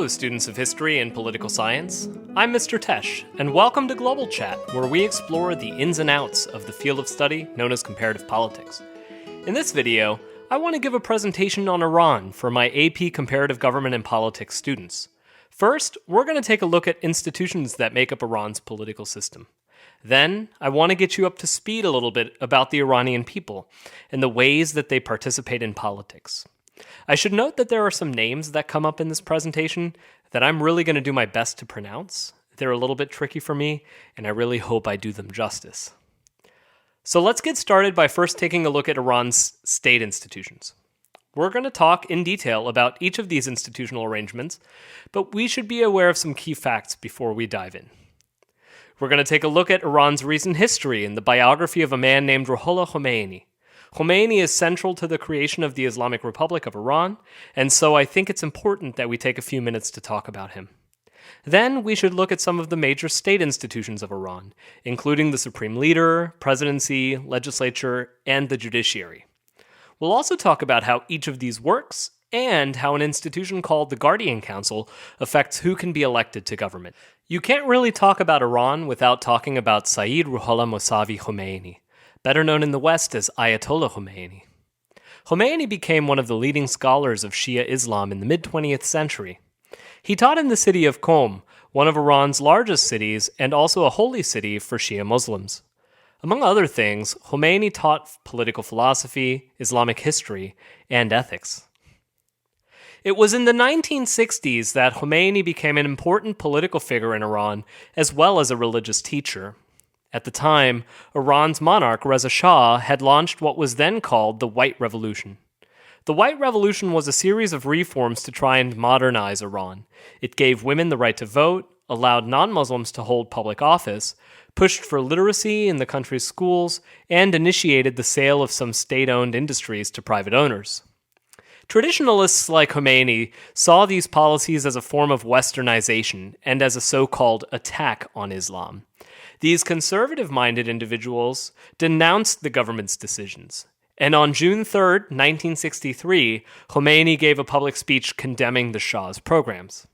Hello, students of history and political science. I'm Mr. Tesh, and welcome to Global Chat, where we explore the ins and outs of the field of study known as comparative politics. In this video, I want to give a presentation on Iran for my AP Comparative Government and Politics students. First, we're going to take a look at institutions that make up Iran's political system. Then, I want to get you up to speed a little bit about the Iranian people and the ways that they participate in politics. I should note that there are some names that come up in this presentation that I'm really going to do my best to pronounce. They're a little bit tricky for me, and I really hope I do them justice. So let's get started by first taking a look at Iran's state institutions. We're going to talk in detail about each of these institutional arrangements, but we should be aware of some key facts before we dive in. We're going to take a look at Iran's recent history and the biography of a man named Ruhollah Khomeini. Khomeini is central to the creation of the Islamic Republic of Iran, and so I think it's important that we take a few minutes to talk about him. Then we should look at some of the major state institutions of Iran, including the supreme leader, presidency, legislature, and the judiciary. We'll also talk about how each of these works, and how an institution called the Guardian Council affects who can be elected to government. You can't really talk about Iran without talking about Sayyid Ruhollah Mossavi Khomeini, better known in the West as Ayatollah Khomeini. Khomeini became one of the leading scholars of Shia Islam in the mid-20th century. He taught in the city of Qom, one of Iran's largest cities and also a holy city for Shia Muslims. Among other things, Khomeini taught political philosophy, Islamic history, and ethics. It was in the 1960s that Khomeini became an important political figure in Iran, as well as a religious teacher. At the time, Iran's monarch, Reza Shah, had launched what was then called the White Revolution. The White Revolution was a series of reforms to try and modernize Iran. It gave women the right to vote, allowed non-Muslims to hold public office, pushed for literacy in the country's schools, and initiated the sale of some state-owned industries to private owners. Traditionalists like Khomeini saw these policies as a form of westernization and as a so-called attack on Islam. These conservative-minded individuals denounced the government's decisions, and on June 3, 1963, Khomeini gave a public speech condemning the Shah's programs.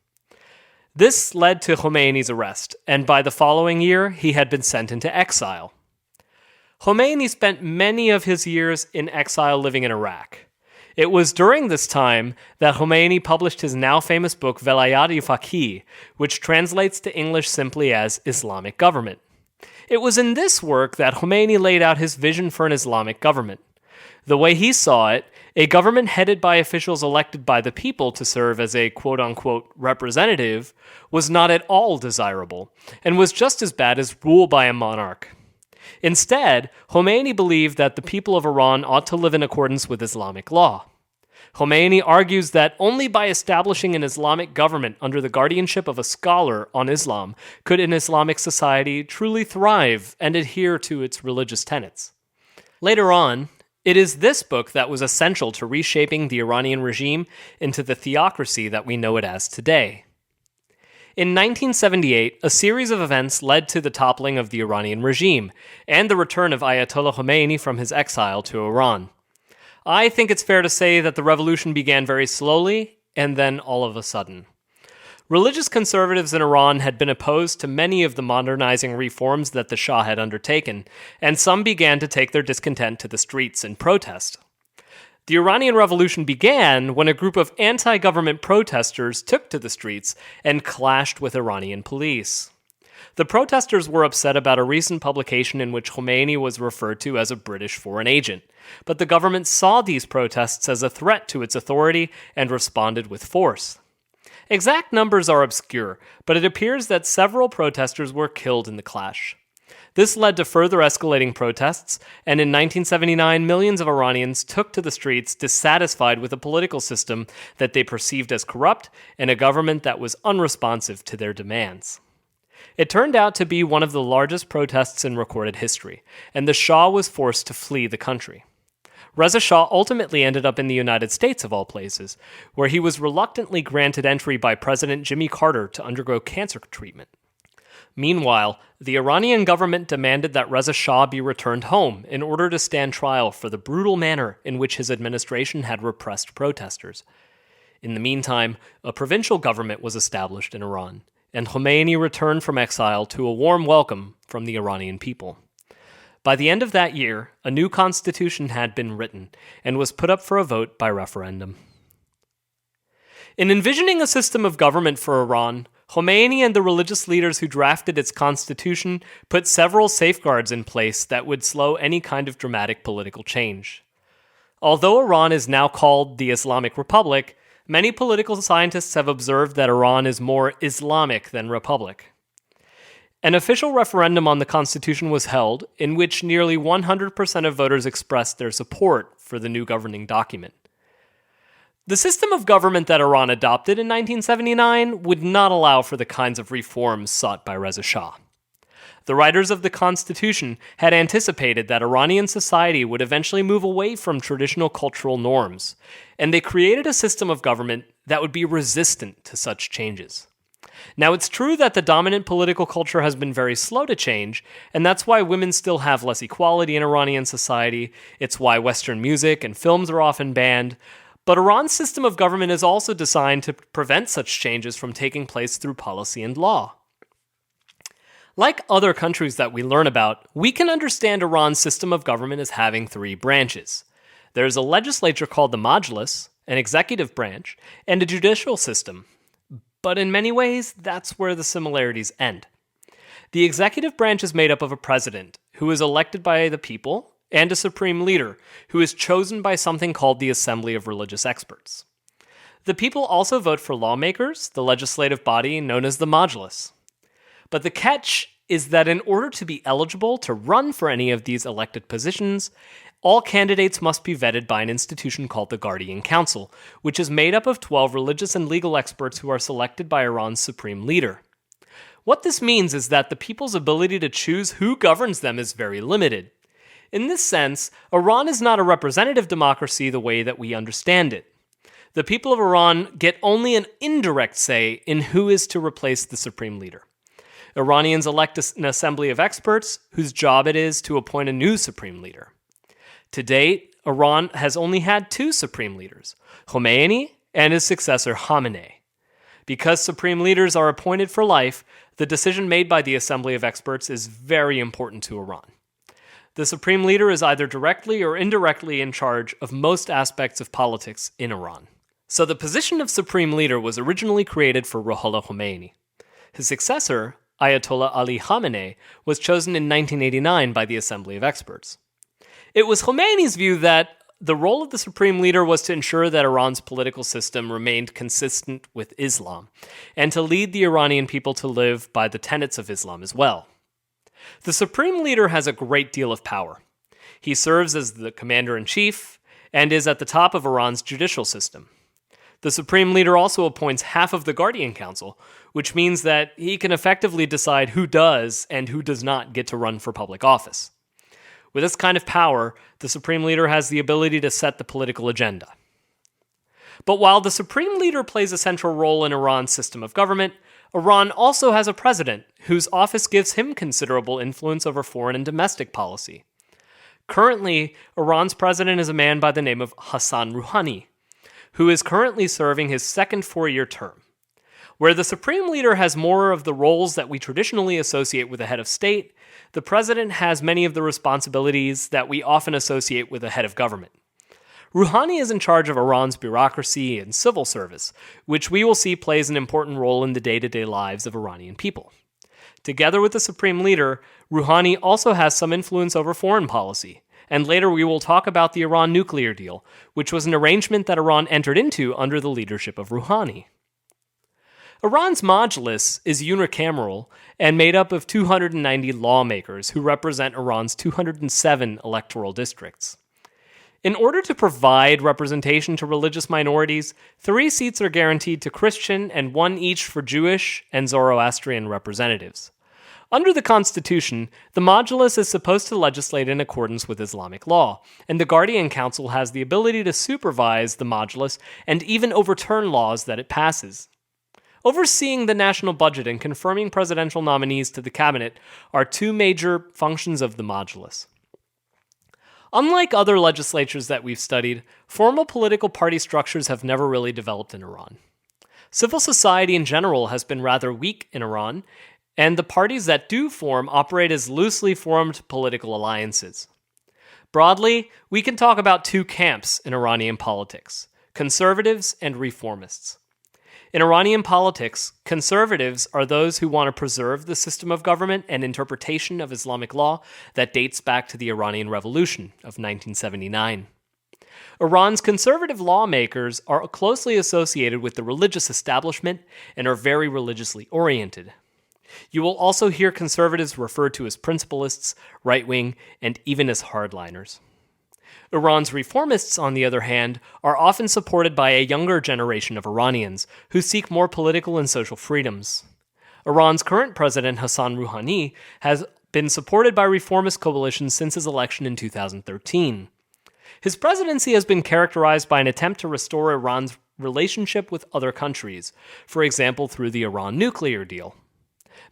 This led to Khomeini's arrest, and by the following year, he had been sent into exile. Khomeini spent many of his years in exile living in Iraq. It was during this time that Khomeini published his now famous book Velayat-e Faqih, which translates to English simply as Islamic Government. It was in this work that Khomeini laid out his vision for an Islamic government. The way he saw it, a government headed by officials elected by the people to serve as a quote-unquote representative was not at all desirable, and was just as bad as rule by a monarch. Instead, Khomeini believed that the people of Iran ought to live in accordance with Islamic law. Khomeini argues that only by establishing an Islamic government under the guardianship of a scholar on Islam could an Islamic society truly thrive and adhere to its religious tenets. Later on, it is this book that was essential to reshaping the Iranian regime into the theocracy that we know it as today. In 1978, a series of events led to the toppling of the Iranian regime and the return of Ayatollah Khomeini from his exile to Iran. I think it's fair to say that the revolution began very slowly and then all of a sudden. Religious conservatives in Iran had been opposed to many of the modernizing reforms that the Shah had undertaken, and some began to take their discontent to the streets and protest. The Iranian Revolution began when a group of anti-government protesters took to the streets and clashed with Iranian police. The protesters were upset about a recent publication in which Khomeini was referred to as a British foreign agent, but the government saw these protests as a threat to its authority and responded with force. Exact numbers are obscure, but it appears that several protesters were killed in the clash. This led to further escalating protests, and in 1979, millions of Iranians took to the streets dissatisfied with a political system that they perceived as corrupt and a government that was unresponsive to their demands. It turned out to be one of the largest protests in recorded history, and the Shah was forced to flee the country. Reza Shah ultimately ended up in the United States, of all places, where he was reluctantly granted entry by President Jimmy Carter to undergo cancer treatment. Meanwhile, the Iranian government demanded that Reza Shah be returned home in order to stand trial for the brutal manner in which his administration had repressed protesters. In the meantime, a provincial government was established in Iran, and Khomeini returned from exile to a warm welcome from the Iranian people. By the end of that year, a new constitution had been written and was put up for a vote by referendum. In envisioning a system of government for Iran, Khomeini and the religious leaders who drafted its constitution put several safeguards in place that would slow any kind of dramatic political change. Although Iran is now called the Islamic Republic, many political scientists have observed that Iran is more Islamic than republic. An official referendum on the constitution was held, in which nearly 100% of voters expressed their support for the new governing document. The system of government that Iran adopted in 1979 would not allow for the kinds of reforms sought by Reza Shah. The writers of the constitution had anticipated that Iranian society would eventually move away from traditional cultural norms, and they created a system of government that would be resistant to such changes. Now, it's true that the dominant political culture has been very slow to change, and that's why women still have less equality in Iranian society. It's why Western music and films are often banned. But Iran's system of government is also designed to prevent such changes from taking place through policy and law. Like other countries that we learn about, we can understand Iran's system of government as having three branches. There's a legislature called the Majlis, an executive branch, and a judicial system. But in many ways, that's where the similarities end. The executive branch is made up of a president, who is elected by the people, and a supreme leader, who is chosen by something called the Assembly of Religious Experts. The people also vote for lawmakers, the legislative body known as the Majlis. But the catch is that in order to be eligible to run for any of these elected positions, all candidates must be vetted by an institution called the Guardian Council, which is made up of 12 religious and legal experts who are selected by Iran's supreme leader. What this means is that the people's ability to choose who governs them is very limited. In this sense, Iran is not a representative democracy the way that we understand it. The people of Iran get only an indirect say in who is to replace the supreme leader. Iranians elect an assembly of experts whose job it is to appoint a new supreme leader. To date, Iran has only had two supreme leaders, Khomeini and his successor Khamenei. Because supreme leaders are appointed for life, the decision made by the assembly of experts is very important to Iran. The supreme leader is either directly or indirectly in charge of most aspects of politics in Iran. So the position of supreme leader was originally created for Ruhollah Khomeini. His successor, Ayatollah Ali Khamenei, was chosen in 1989 by the Assembly of Experts. It was Khomeini's view that the role of the supreme leader was to ensure that Iran's political system remained consistent with Islam, and to lead the Iranian people to live by the tenets of Islam as well. The supreme leader has a great deal of power. He serves as the commander-in-chief and is at the top of Iran's judicial system. The supreme leader also appoints half of the Guardian Council, which means that he can effectively decide who does and who does not get to run for public office. With this kind of power, the supreme leader has the ability to set the political agenda. But while the supreme leader plays a central role in Iran's system of government, Iran also has a president whose office gives him considerable influence over foreign and domestic policy. Currently, Iran's president is a man by the name of Hassan Rouhani, who is currently serving his second 4-year term. Where the supreme leader has more of the roles that we traditionally associate with a head of state, the president has many of the responsibilities that we often associate with a head of government. Rouhani is in charge of Iran's bureaucracy and civil service, which we will see plays an important role in the day-to-day lives of Iranian people. Together with the supreme leader, Rouhani also has some influence over foreign policy, and later we will talk about the Iran nuclear deal, which was an arrangement that Iran entered into under the leadership of Rouhani. Iran's Majlis is unicameral and made up of 290 lawmakers who represent Iran's 207 electoral districts. In order to provide representation to religious minorities, 3 seats are guaranteed to Christian and 1 each for Jewish and Zoroastrian representatives. Under the Constitution, the Majlis is supposed to legislate in accordance with Islamic law, and the Guardian Council has the ability to supervise the Majlis and even overturn laws that it passes. Overseeing the national budget and confirming presidential nominees to the cabinet are 2 major functions of the Majlis. Unlike other legislatures that we've studied, formal political party structures have never really developed in Iran. Civil society in general has been rather weak in Iran, and the parties that do form operate as loosely formed political alliances. Broadly, we can talk about two camps in Iranian politics: conservatives and reformists. In Iranian politics, conservatives are those who want to preserve the system of government and interpretation of Islamic law that dates back to the Iranian Revolution of 1979. Iran's conservative lawmakers are closely associated with the religious establishment and are very religiously oriented. You will also hear conservatives referred to as principalists, right-wing, and even as hardliners. Iran's reformists, on the other hand, are often supported by a younger generation of Iranians who seek more political and social freedoms. Iran's current president, Hassan Rouhani, has been supported by reformist coalitions since his election in 2013. His presidency has been characterized by an attempt to restore Iran's relationship with other countries, for example through the Iran nuclear deal.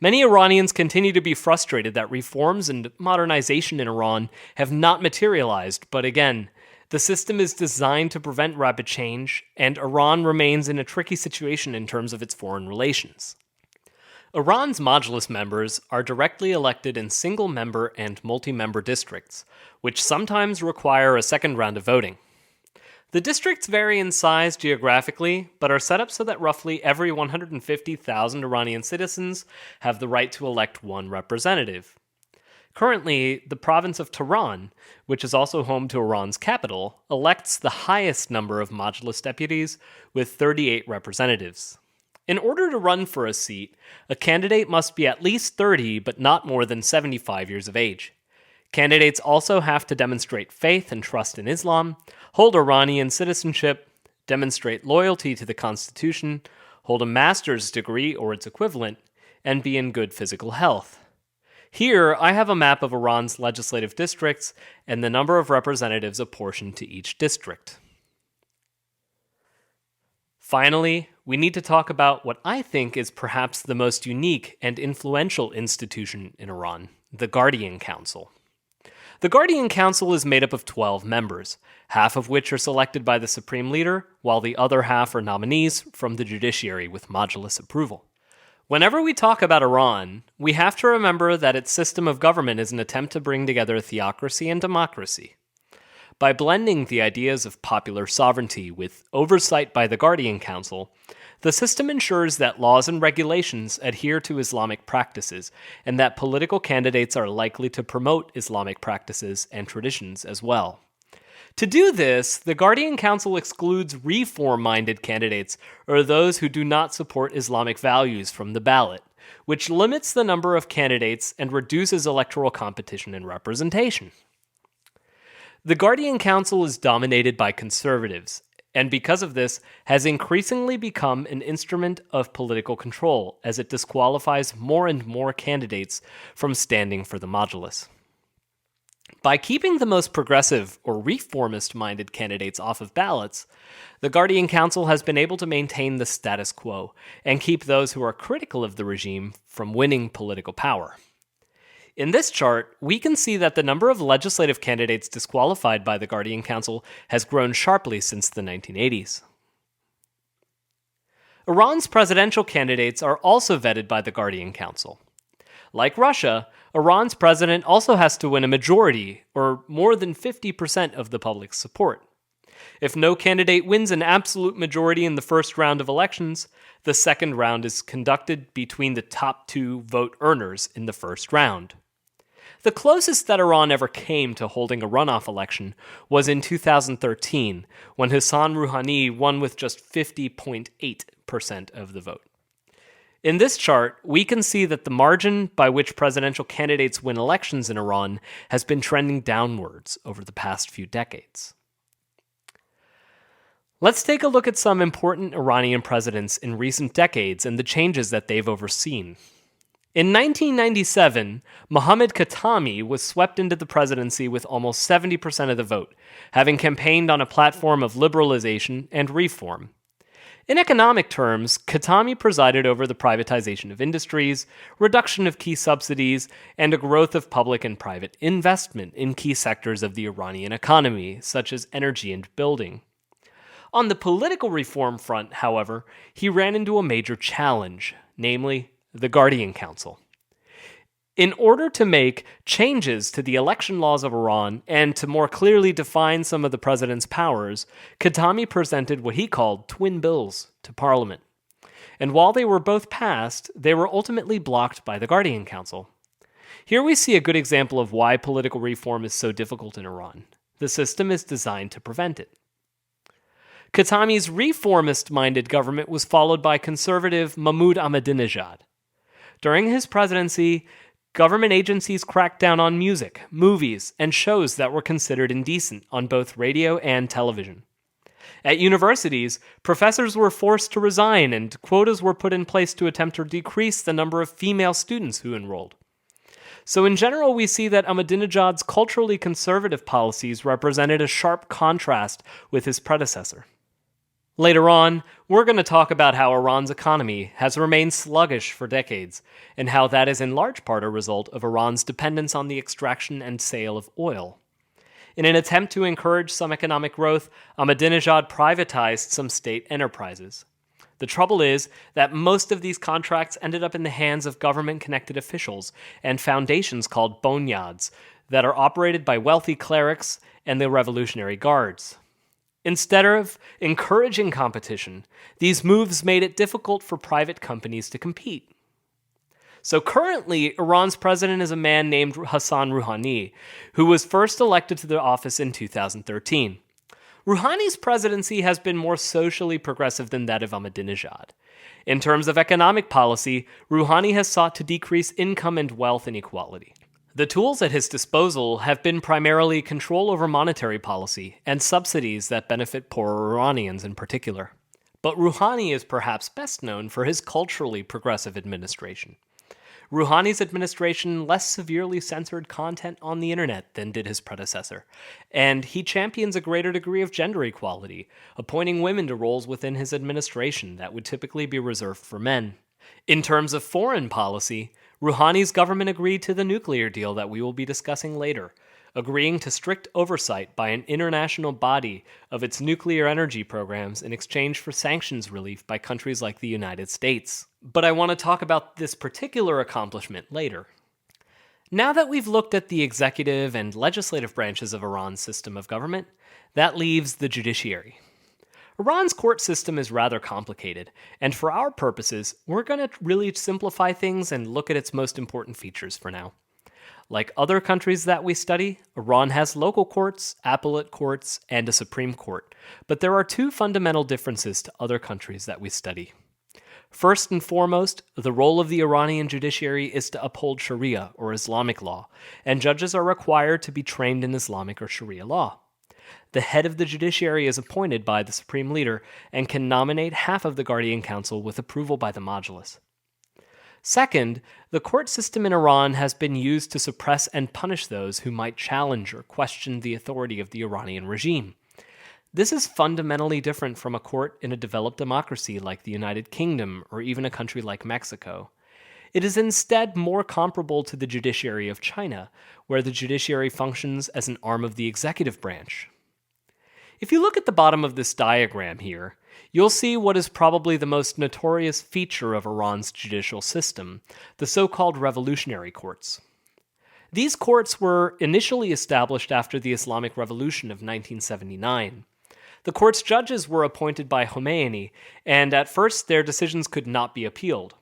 Many Iranians continue to be frustrated that reforms and modernization in Iran have not materialized, but again, the system is designed to prevent rapid change, and Iran remains in a tricky situation in terms of its foreign relations. Iran's Majlis members are directly elected in single-member and multi-member districts, which sometimes require a second round of voting. The districts vary in size geographically, but are set up so that roughly every 150,000 Iranian citizens have the right to elect one representative. Currently, the province of Tehran, which is also home to Iran's capital, elects the highest number of Majlis deputies with 38 representatives. In order to run for a seat, a candidate must be at least 30 but not more than 75 years of age. Candidates also have to demonstrate faith and trust in Islam, hold Iranian citizenship, demonstrate loyalty to the constitution, hold a master's degree or its equivalent, and be in good physical health. Here, I have a map of Iran's legislative districts and the number of representatives apportioned to each district. Finally, we need to talk about what I think is perhaps the most unique and influential institution in Iran, the Guardian Council. The Guardian Council is made up of 12 members, half of which are selected by the Supreme Leader, while the other half are nominees from the judiciary with Majlis approval. Whenever we talk about Iran, we have to remember that its system of government is an attempt to bring together theocracy and democracy. By blending the ideas of popular sovereignty with oversight by the Guardian Council, the system ensures that laws and regulations adhere to Islamic practices and that political candidates are likely to promote Islamic practices and traditions as well. To do this, the Guardian Council excludes reform-minded candidates or those who do not support Islamic values from the ballot, which limits the number of candidates and reduces electoral competition and representation. The Guardian Council is dominated by conservatives, and because of this, has increasingly become an instrument of political control as it disqualifies more and more candidates from standing for the Majlis. By keeping the most progressive or reformist-minded candidates off of ballots, the Guardian Council has been able to maintain the status quo and keep those who are critical of the regime from winning political power. In this chart, we can see that the number of legislative candidates disqualified by the Guardian Council has grown sharply since the 1980s. Iran's presidential candidates are also vetted by the Guardian Council. Like Russia, Iran's president also has to win a majority, or more than 50% of the public's support. If no candidate wins an absolute majority in the first round of elections, the second round is conducted between the top two vote earners in the first round. The closest that Iran ever came to holding a runoff election was in 2013, when Hassan Rouhani won with just 50.8% of the vote. In this chart, we can see that the margin by which presidential candidates win elections in Iran has been trending downwards over the past few decades. Let's take a look at some important Iranian presidents in recent decades and the changes that they've overseen. In 1997, Mohammad Khatami was swept into the presidency with almost 70% of the vote, having campaigned on a platform of liberalization and reform. In economic terms, Khatami presided over the privatization of industries, reduction of key subsidies, and a growth of public and private investment in key sectors of the Iranian economy, such as energy and building. On the political reform front, however, he ran into a major challenge, namely the Guardian Council. In order to make changes to the election laws of Iran and to more clearly define some of the president's powers, Khatami presented what he called twin bills to Parliament. And while they were both passed, they were ultimately blocked by the Guardian Council. Here we see a good example of why political reform is so difficult in Iran. The system is designed to prevent it. Khatami's reformist-minded government was followed by conservative Mahmoud Ahmadinejad. During his presidency, government agencies cracked down on music, movies, and shows that were considered indecent on both radio and television. At universities, professors were forced to resign and quotas were put in place to attempt to decrease the number of female students who enrolled. So in general, we see that Ahmadinejad's culturally conservative policies represented a sharp contrast with his predecessor. Later on, we're going to talk about how Iran's economy has remained sluggish for decades, and how that is in large part a result of Iran's dependence on the extraction and sale of oil. In an attempt to encourage some economic growth, Ahmadinejad privatized some state enterprises. The trouble is that most of these contracts ended up in the hands of government-connected officials and foundations called bonyads that are operated by wealthy clerics and the Revolutionary Guards. Instead of encouraging competition, these moves made it difficult for private companies to compete. So currently, Iran's president is a man named Hassan Rouhani, who was first elected to the office in 2013. Rouhani's presidency has been more socially progressive than that of Ahmadinejad. In terms of economic policy, Rouhani has sought to decrease income and wealth inequality. The tools at his disposal have been primarily control over monetary policy and subsidies that benefit poorer Iranians in particular. But Rouhani is perhaps best known for his culturally progressive administration. Rouhani's administration less severely censored content on the internet than did his predecessor, and he champions a greater degree of gender equality, appointing women to roles within his administration that would typically be reserved for men. In terms of foreign policy, Rouhani's government agreed to the nuclear deal that we will be discussing later, agreeing to strict oversight by an international body of its nuclear energy programs in exchange for sanctions relief by countries like the United States. But I want to talk about this particular accomplishment later. Now that we've looked at the executive and legislative branches of Iran's system of government, that leaves the judiciary. Iran's court system is rather complicated, and for our purposes, we're going to really simplify things and look at its most important features for now. Like other countries that we study, Iran has local courts, appellate courts, and a Supreme Court, but there are two fundamental differences to other countries that we study. First and foremost, the role of the Iranian judiciary is to uphold Sharia, or Islamic law, and judges are required to be trained in Islamic or Sharia law. The head of the judiciary is appointed by the supreme leader and can nominate half of the Guardian Council with approval by the Majlis. Second, the court system in Iran has been used to suppress and punish those who might challenge or question the authority of the Iranian regime. This is fundamentally different from a court in a developed democracy like the United Kingdom or even a country like Mexico. It is instead more comparable to the judiciary of China, where the judiciary functions as an arm of the executive branch. If you look at the bottom of this diagram here, you'll see what is probably the most notorious feature of Iran's judicial system, the so-called revolutionary courts. These courts were initially established after the Islamic Revolution of 1979. The court's judges were appointed by Khomeini, and at first their decisions could not be appealed.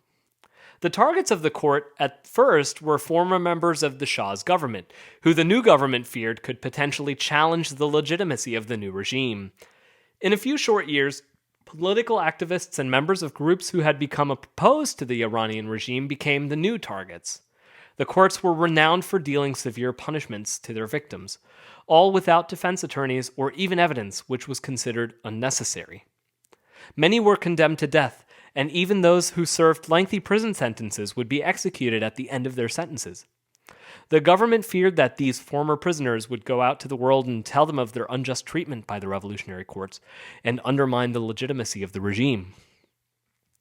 The targets of the court at first were former members of the Shah's government, who the new government feared could potentially challenge the legitimacy of the new regime. In a few short years, political activists and members of groups who had become opposed to the Iranian regime became the new targets. The courts were renowned for dealing severe punishments to their victims, all without defense attorneys or even evidence, which was considered unnecessary. Many were condemned to death, and even those who served lengthy prison sentences would be executed at the end of their sentences. The government feared that these former prisoners would go out to the world and tell them of their unjust treatment by the revolutionary courts and undermine the legitimacy of the regime.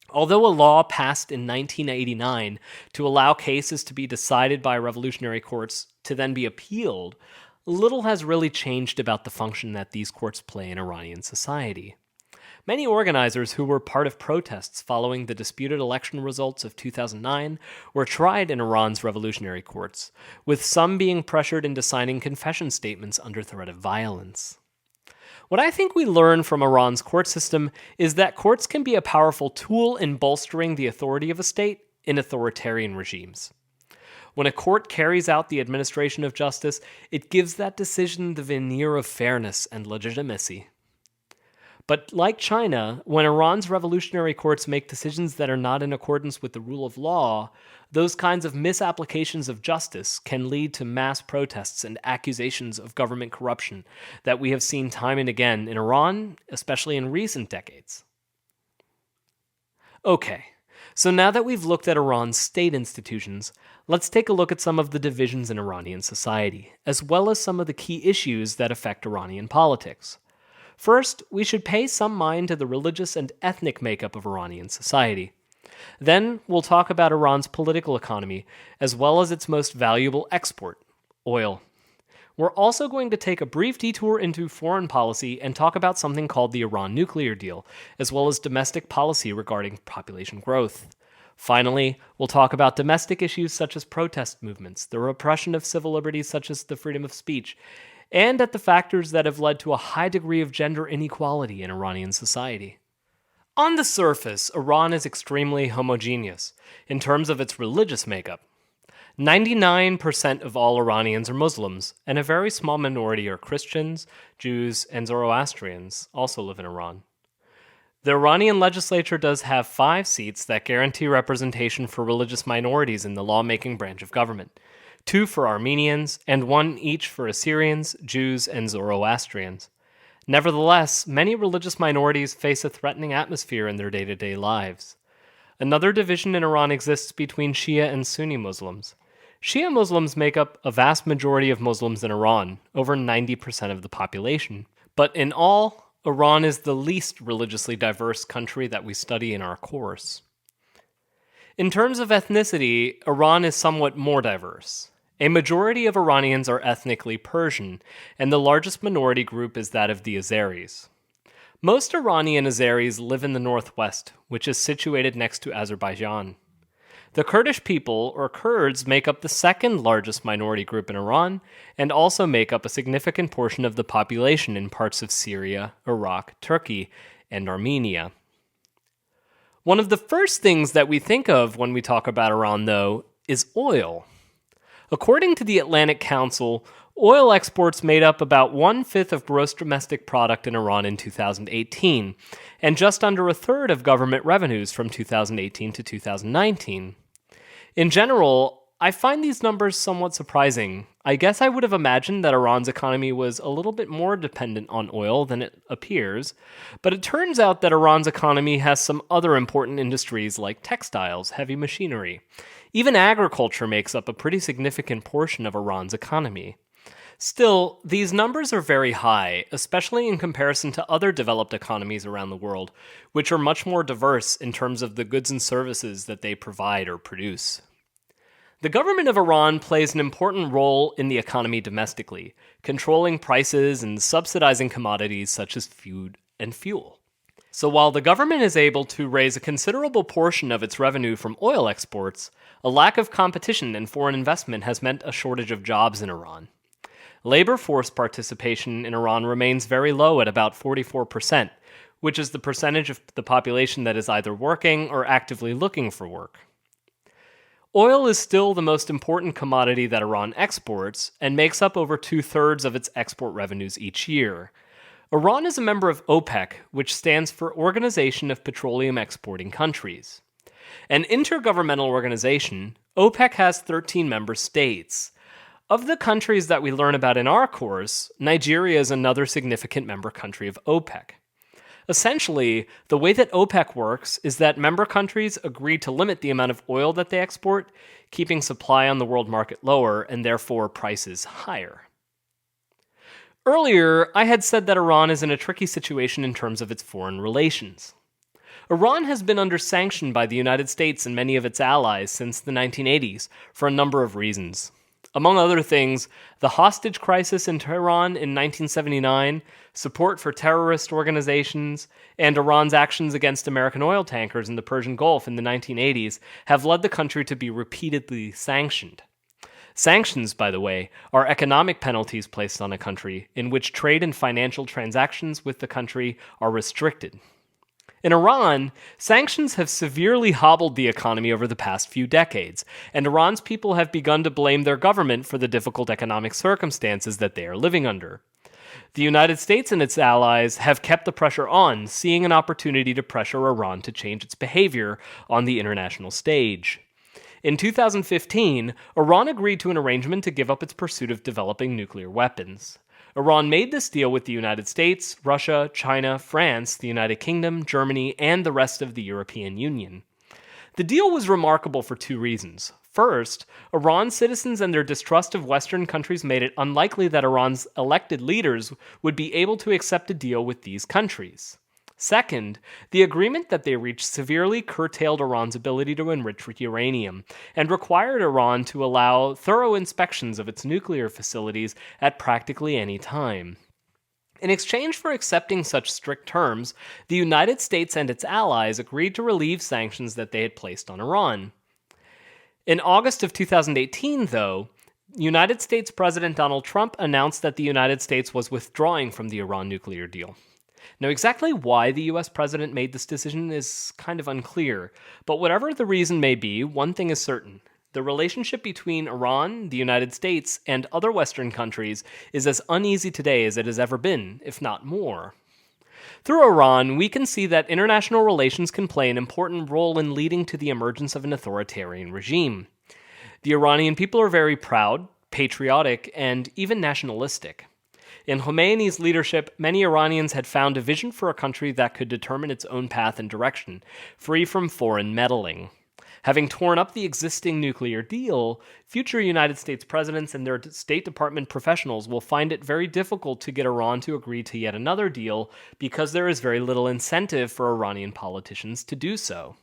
Although a law passed in 1989 to allow cases to be decided by revolutionary courts to then be appealed, little has really changed about the function that these courts play in Iranian society. Many organizers who were part of protests following the disputed election results of 2009 were tried in Iran's revolutionary courts, with some being pressured into signing confession statements under threat of violence. What I think we learn from Iran's court system is that courts can be a powerful tool in bolstering the authority of a state in authoritarian regimes. When a court carries out the administration of justice, it gives that decision the veneer of fairness and legitimacy. But like China, when Iran's revolutionary courts make decisions that are not in accordance with the rule of law, those kinds of misapplications of justice can lead to mass protests and accusations of government corruption that we have seen time and again in Iran, especially in recent decades. Okay, so now that we've looked at Iran's state institutions, let's take a look at some of the divisions in Iranian society, as well as some of the key issues that affect Iranian politics. First, we should pay some mind to the religious and ethnic makeup of Iranian society. Then, we'll talk about Iran's political economy, as well as its most valuable export, oil. We're also going to take a brief detour into foreign policy and talk about something called the Iran nuclear deal, as well as domestic policy regarding population growth. Finally, we'll talk about domestic issues such as protest movements, the repression of civil liberties such as the freedom of speech, and at the factors that have led to a high degree of gender inequality in Iranian society. On the surface, Iran is extremely homogeneous in terms of its religious makeup. 99% of all Iranians are Muslims, and a very small minority are Christians, Jews, and Zoroastrians also live in Iran. The Iranian legislature does have 5 seats that guarantee representation for religious minorities in the lawmaking branch of government. 2 for Armenians, and 1 each for Assyrians, Jews, and Zoroastrians. Nevertheless, many religious minorities face a threatening atmosphere in their day-to-day lives. Another division in Iran exists between Shia and Sunni Muslims. Shia Muslims make up a vast majority of Muslims in Iran, over 90% of the population. But in all, Iran is the least religiously diverse country that we study in our course. In terms of ethnicity, Iran is somewhat more diverse. A majority of Iranians are ethnically Persian, and the largest minority group is that of the Azeris. Most Iranian Azeris live in the northwest, which is situated next to Azerbaijan. The Kurdish people, or Kurds, make up the second largest minority group in Iran, and also make up a significant portion of the population in parts of Syria, Iraq, Turkey, and Armenia. One of the first things that we think of when we talk about Iran, though, is oil. According to the Atlantic Council, oil exports made up about 1/5 of gross domestic product in Iran in 2018, and just under 1/3 of government revenues from 2018 to 2019. In general, I find these numbers somewhat surprising. I guess I would have imagined that Iran's economy was a little bit more dependent on oil than it appears, but it turns out that Iran's economy has some other important industries like textiles, heavy machinery. Even agriculture makes up a pretty significant portion of Iran's economy. Still, these numbers are very high, especially in comparison to other developed economies around the world, which are much more diverse in terms of the goods and services that they provide or produce. The government of Iran plays an important role in the economy domestically, controlling prices and subsidizing commodities such as food and fuel. So while the government is able to raise a considerable portion of its revenue from oil exports, a lack of competition and foreign investment has meant a shortage of jobs in Iran. Labor force participation in Iran remains very low at about 44%, which is the percentage of the population that is either working or actively looking for work. Oil is still the most important commodity that Iran exports and makes up over 2/3 of its export revenues each year. Iran is a member of OPEC, which stands for Organization of Petroleum Exporting Countries. An intergovernmental organization, OPEC has 13 member states. Of the countries that we learn about in our course, Nigeria is another significant member country of OPEC. Essentially, the way that OPEC works is that member countries agree to limit the amount of oil that they export, keeping supply on the world market lower and therefore prices higher. Earlier, I had said that Iran is in a tricky situation in terms of its foreign relations. Iran has been under sanction by the United States and many of its allies since the 1980s for a number of reasons. Among other things, the hostage crisis in Tehran in 1979, support for terrorist organizations, and Iran's actions against American oil tankers in the Persian Gulf in the 1980s have led the country to be repeatedly sanctioned. Sanctions, by the way, are economic penalties placed on a country in which trade and financial transactions with the country are restricted. In Iran, sanctions have severely hobbled the economy over the past few decades, and Iran's people have begun to blame their government for the difficult economic circumstances that they are living under. The United States and its allies have kept the pressure on, seeing an opportunity to pressure Iran to change its behavior on the international stage. In 2015, Iran agreed to an arrangement to give up its pursuit of developing nuclear weapons. Iran made this deal with the United States, Russia, China, France, the United Kingdom, Germany, and the rest of the European Union. The deal was remarkable for two reasons. First, Iran's citizens and their distrust of Western countries made it unlikely that Iran's elected leaders would be able to accept a deal with these countries. Second, the agreement that they reached severely curtailed Iran's ability to enrich uranium and required Iran to allow thorough inspections of its nuclear facilities at practically any time. In exchange for accepting such strict terms, the United States and its allies agreed to relieve sanctions that they had placed on Iran. In August of 2018, though, United States President Donald Trump announced that the United States was withdrawing from the Iran nuclear deal. Now, exactly why the US president made this decision is kind of unclear, but whatever the reason may be, one thing is certain. The relationship between Iran, the United States, and other Western countries is as uneasy today as it has ever been, if not more. Through Iran, we can see that international relations can play an important role in leading to the emergence of an authoritarian regime. The Iranian people are very proud, patriotic, and even nationalistic. In Khomeini's leadership, many Iranians had found a vision for a country that could determine its own path and direction, free from foreign meddling. Having torn up the existing nuclear deal, future United States presidents and their State Department professionals will find it very difficult to get Iran to agree to yet another deal because there is very little incentive for Iranian politicians to do so.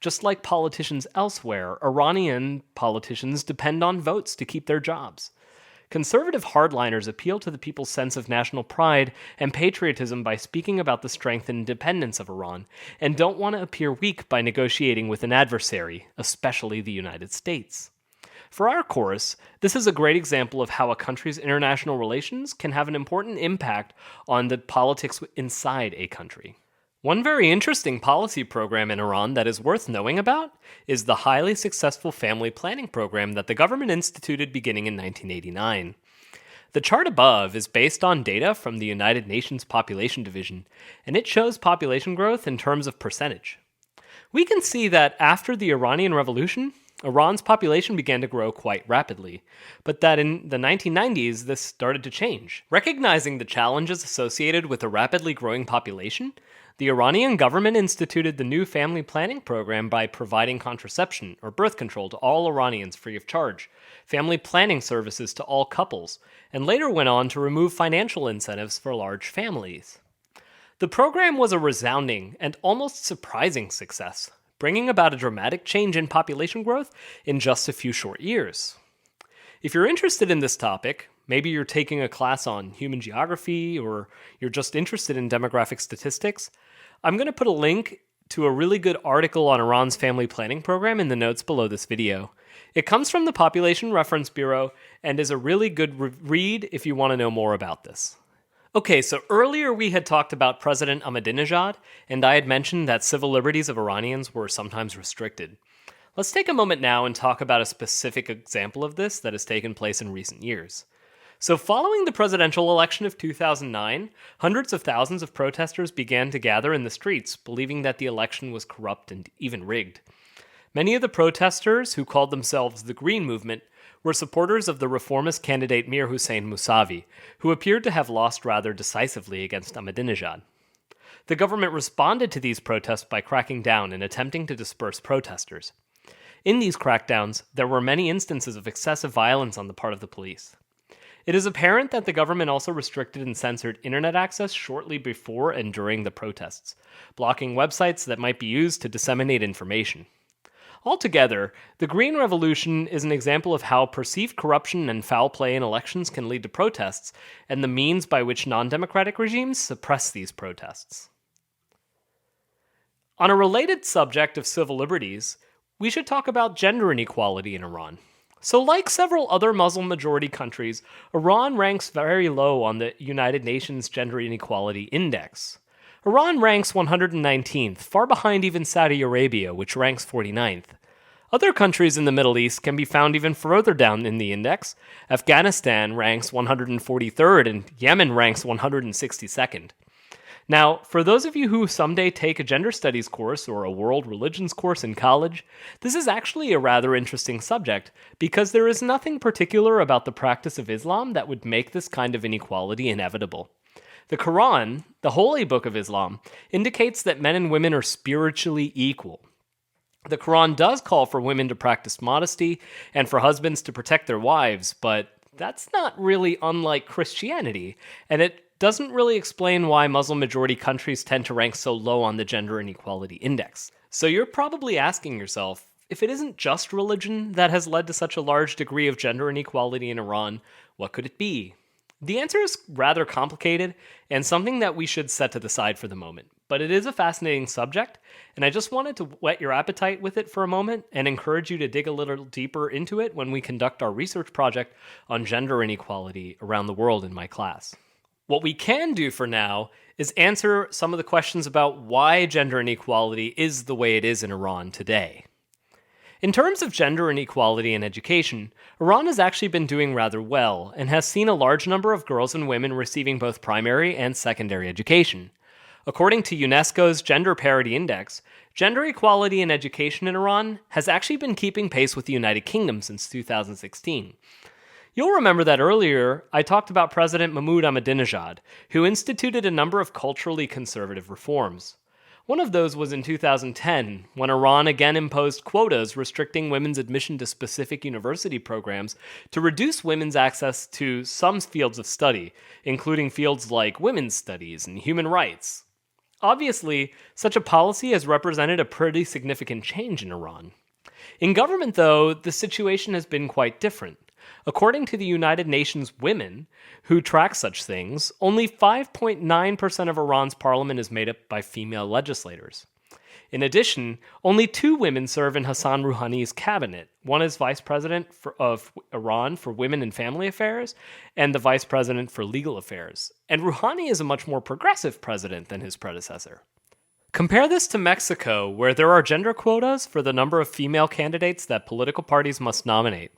Just like politicians elsewhere, Iranian politicians depend on votes to keep their jobs. Conservative hardliners appeal to the people's sense of national pride and patriotism by speaking about the strength and independence of Iran, and don't want to appear weak by negotiating with an adversary, especially the United States. For our course, this is a great example of how a country's international relations can have an important impact on the politics inside a country. One very interesting policy program in Iran that is worth knowing about is the highly successful family planning program that the government instituted beginning in 1989. The chart above is based on data from the United Nations Population Division, and it shows population growth in terms of percentage. We can see that after the Iranian Revolution, Iran's population began to grow quite rapidly, but that in the 1990s this started to change. Recognizing the challenges associated with a rapidly growing population, the Iranian government instituted the new family planning program by providing contraception or birth control to all Iranians free of charge, family planning services to all couples, and later went on to remove financial incentives for large families. The program was a resounding and almost surprising success, bringing about a dramatic change in population growth in just a few short years. If you're interested in this topic, maybe you're taking a class on human geography or you're just interested in demographic statistics, I'm going to put a link to a really good article on Iran's family planning program in the notes below this video. It comes from the Population Reference Bureau and is a really good read if you want to know more about this. Okay, so earlier we had talked about President Ahmadinejad, and I had mentioned that civil liberties of Iranians were sometimes restricted. Let's take a moment now and talk about a specific example of this that has taken place in recent years. So following the presidential election of 2009, hundreds of thousands of protesters began to gather in the streets, believing that the election was corrupt and even rigged. Many of the protesters, who called themselves the Green Movement, were supporters of the reformist candidate Mir Hossein Mousavi, who appeared to have lost rather decisively against Ahmadinejad. The government responded to these protests by cracking down and attempting to disperse protesters. In these crackdowns, there were many instances of excessive violence on the part of the police. It is apparent that the government also restricted and censored internet access shortly before and during the protests, blocking websites that might be used to disseminate information. Altogether, the Green Revolution is an example of how perceived corruption and foul play in elections can lead to protests, and the means by which non-democratic regimes suppress these protests. On a related subject of civil liberties, we should talk about gender inequality in Iran. So like several other Muslim-majority countries, Iran ranks very low on the United Nations Gender Inequality Index. Iran ranks 119th, far behind even Saudi Arabia, which ranks 49th. Other countries in the Middle East can be found even further down in the index. Afghanistan ranks 143rd and Yemen ranks 162nd. Now, for those of you who someday take a gender studies course or a world religions course in college, this is actually a rather interesting subject because there is nothing particular about the practice of Islam that would make this kind of inequality inevitable. The Quran, the holy book of Islam, indicates that men and women are spiritually equal. The Quran does call for women to practice modesty and for husbands to protect their wives, but that's not really unlike Christianity, and it doesn't really explain why Muslim-majority countries tend to rank so low on the Gender Inequality Index. So you're probably asking yourself, if it isn't just religion that has led to such a large degree of gender inequality in Iran, what could it be? The answer is rather complicated and something that we should set to the side for the moment. But it is a fascinating subject, and I just wanted to whet your appetite with it for a moment and encourage you to dig a little deeper into it when we conduct our research project on gender inequality around the world in my class. What we can do for now is answer some of the questions about why gender inequality is the way it is in Iran today. In terms of gender inequality in education, Iran has actually been doing rather well and has seen a large number of girls and women receiving both primary and secondary education. According to UNESCO's Gender Parity Index, gender equality in education in Iran has actually been keeping pace with the United Kingdom since 2016. You'll remember that earlier I talked about President Mahmoud Ahmadinejad, who instituted a number of culturally conservative reforms. One of those was in 2010, when Iran again imposed quotas restricting women's admission to specific university programs to reduce women's access to some fields of study, including fields like women's studies and human rights. Obviously, such a policy has represented a pretty significant change in Iran. In government, though, the situation has been quite different. According to the United Nations Women, who track such things, only 5.9% of Iran's parliament is made up by female legislators. In addition, only 2 women serve in Hassan Rouhani's cabinet. One is vice president of Iran for Women and Family Affairs, and the vice president for Legal Affairs. And Rouhani is a much more progressive president than his predecessor. Compare this to Mexico, where there are gender quotas for the number of female candidates that political parties must nominate.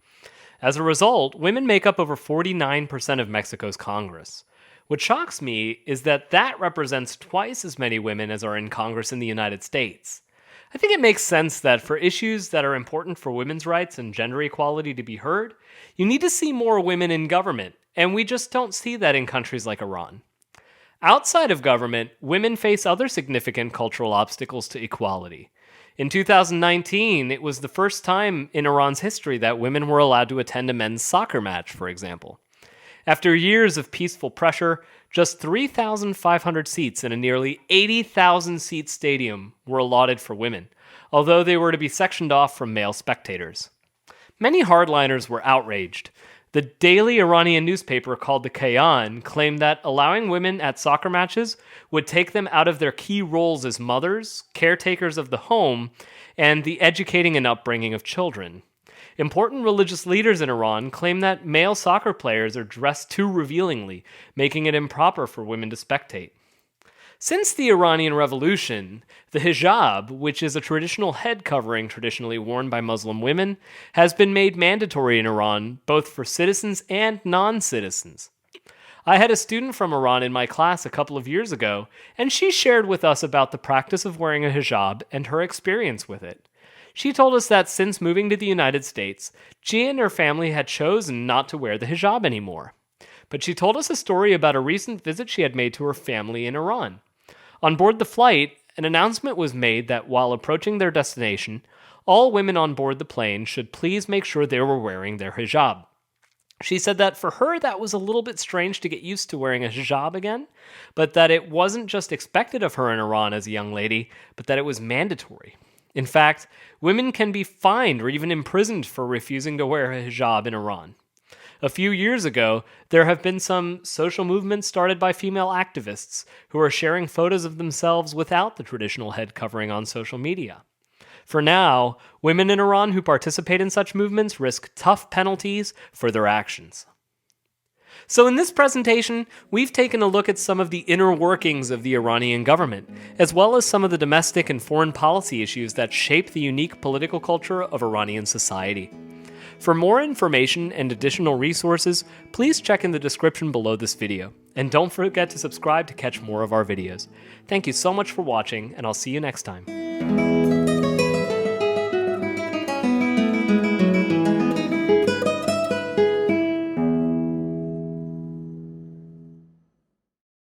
As a result, women make up over 49% of Mexico's Congress. What shocks me is that that represents twice as many women as are in Congress in the United States. I think it makes sense that for issues that are important for women's rights and gender equality to be heard, you need to see more women in government, and we just don't see that in countries like Iran. Outside of government, women face other significant cultural obstacles to equality. In 2019, it was the first time in Iran's history that women were allowed to attend a men's soccer match, for example. After years of peaceful pressure, just 3,500 seats in a nearly 80,000-seat stadium were allotted for women, although they were to be sectioned off from male spectators. Many hardliners were outraged. The daily Iranian newspaper called the Kayan claimed that allowing women at soccer matches would take them out of their key roles as mothers, caretakers of the home, and the educating and upbringing of children. Important religious leaders in Iran claim that male soccer players are dressed too revealingly, making it improper for women to spectate. Since the Iranian Revolution, the hijab, which is a traditional head covering traditionally worn by Muslim women, has been made mandatory in Iran, both for citizens and non-citizens. I had a student from Iran in my class a couple of years ago, and she shared with us about the practice of wearing a hijab and her experience with it. She told us that since moving to the United States, she and her family had chosen not to wear the hijab anymore. But she told us a story about a recent visit she had made to her family in Iran. On board the flight, an announcement was made that while approaching their destination, all women on board the plane should please make sure they were wearing their hijab. She said that for her, that was a little bit strange to get used to wearing a hijab again, but that it wasn't just expected of her in Iran as a young lady, but that it was mandatory. In fact, women can be fined or even imprisoned for refusing to wear a hijab in Iran. A few years ago, there have been some social movements started by female activists who are sharing photos of themselves without the traditional head covering on social media. For now, women in Iran who participate in such movements risk tough penalties for their actions. So in this presentation, we've taken a look at some of the inner workings of the Iranian government, as well as some of the domestic and foreign policy issues that shape the unique political culture of Iranian society. For more information and additional resources, please check in the description below this video. And don't forget to subscribe to catch more of our videos. Thank you so much for watching, and I'll see you next time.